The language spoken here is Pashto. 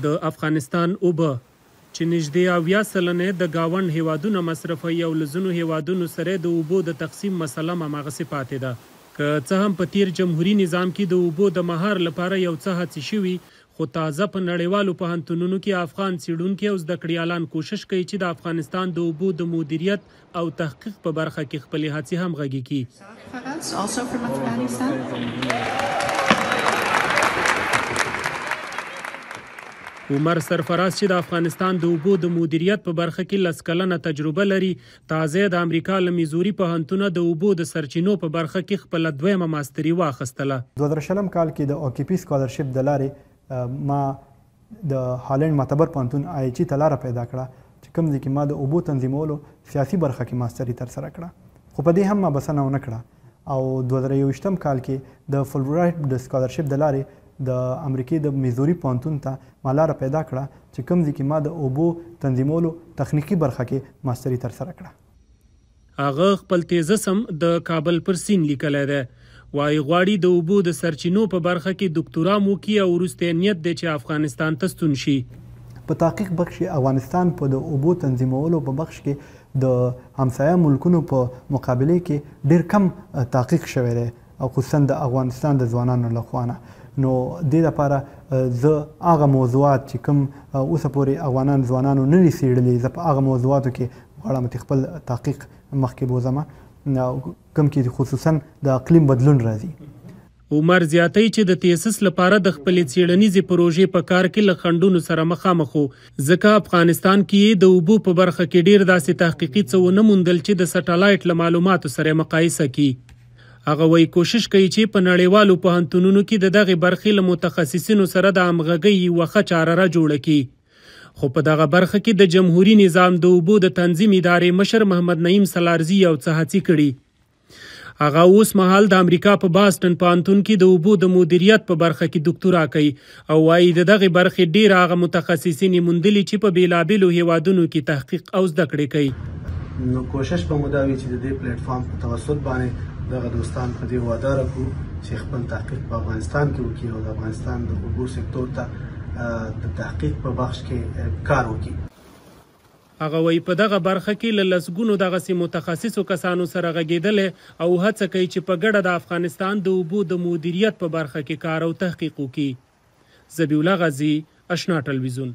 د افغانستان اوبه چې نږدې 80 سلنه د گاونډ هیوادونو مصرفوي او له ځینو هیوادونو سره د اوبو د تقسیم مسله هماغسې پاتې ده. که څه هم په تیر جمهوري نظام کې د اوبو د مهار لپاره یو څه هڅې شوي، خو تازه په نړیوالو پوهنتونونو کې افغان څیړونکي او زده کړیالان کوشش کوي چې د افغانستان د اوبو د مدیریت او تحقیق په برخه کې خپلې هڅې همغږي کړي. عمر سرفراز چې د افغانستان د اوبو د مدیریت په برخه کې 10 کلنه تجربه لري، تازه د امریکا له میزوري پوهنتونه د اوبو د سرچینو په برخه کې خپله دویمه ماستري واخیستله. 2000 کال کې د اوکیپي سکالرشپ د لارې ما د هالند معتبر پوهنتون IHE ته لاره پیدا کړه چې کوم ځای کې ما د اوبو تنظیمولو سیاسي برخه کې ماستري ترسره کړه، خو په دې هم ما بسنه ونه کړه او 2021 کال کې د فولبرایټ د سکالرشپ د لارې د امریکای د میزوري پوهنتون ته ما لاره پیدا کړه چې کوم ځای کې ما د اوبو تنظیمولو تخنیکي برخه کې ماستري ترسره کړه. هغه خپل تیزسم د کابل پر سیند لیکلی دی، وایي غواړي د اوبو د سرچینو په برخه کې دکتورا وکړي او وروستی نیت دی چې افغانستان ته ستون شي. په تحقیق بخش افغانستان په د اوبو تنظیمولو په بخش کې د همسایه ملکونو په مقابله کې ډیر کم تحقیق شوی دی او خصوصا د افغانستان د ځوانانو لخوا نه. نو دې لپاره زه هغه موضوعات چې کوم اوسه پورې افغانان ځوانانو نه دي څېړلي، زه په هغه موضوعاتو کې غواړم چې خپل تحقیق مخکې بوځم کوم کې خصوصا د اقلیم بدلون راځي. عمر زیاتی چې د تیسس لپاره د خپلې څېړنیزې پروژې په کار کې له خنډونو سره مخامخ وو، ځکه افغانستان کې د اوبو په برخه کې ډیر داسې تحقیقي څه ونه موندل چې د سټلایټ له معلوماتو سره مقایسه کړي. هغه وایي کوشش کوي چې په نړیوالو پوهنتونونو کې د دغې برخې له متخصصینو سره د همغږۍ یوه ښه چاره جوړه کړي، خو په دغه برخه کې د جمهوري نظام د اوبو د تنظیم ادارې مشر محمد نعیم سلارزي یو څه هڅې کړي. هغه اوس مهال د امریکا په باستن پوهنتون کې د اوبو د مدیریت په برخه کې دکتورا کوي او وایي د دغې برخې ډیر هغه متخصصین یې موندلي چې په بیلابیلو هیوادونو کې تحقیق او زده کړې کوي. نو کوشش به مو دا وي چې د دې پلیټ فارم په توسط باندې دغه دوستان په دې وعده راکړو چې خپل تحقیق په افغانستان کې وکړي او د افغانستان د اوبو سکتور ته د تحقیق په بخش کې کار وکړي. هغه وایي په دغه برخه کې له لسګونو دغسې متخصصو کسانو سره غږېدلی او هڅه کوي چې په ګډه د افغانستان د اوبو د مدیریت په برخه کې کار او تحقیق وکړي. ذبیح الله غازي، اشنا ټلویزیون.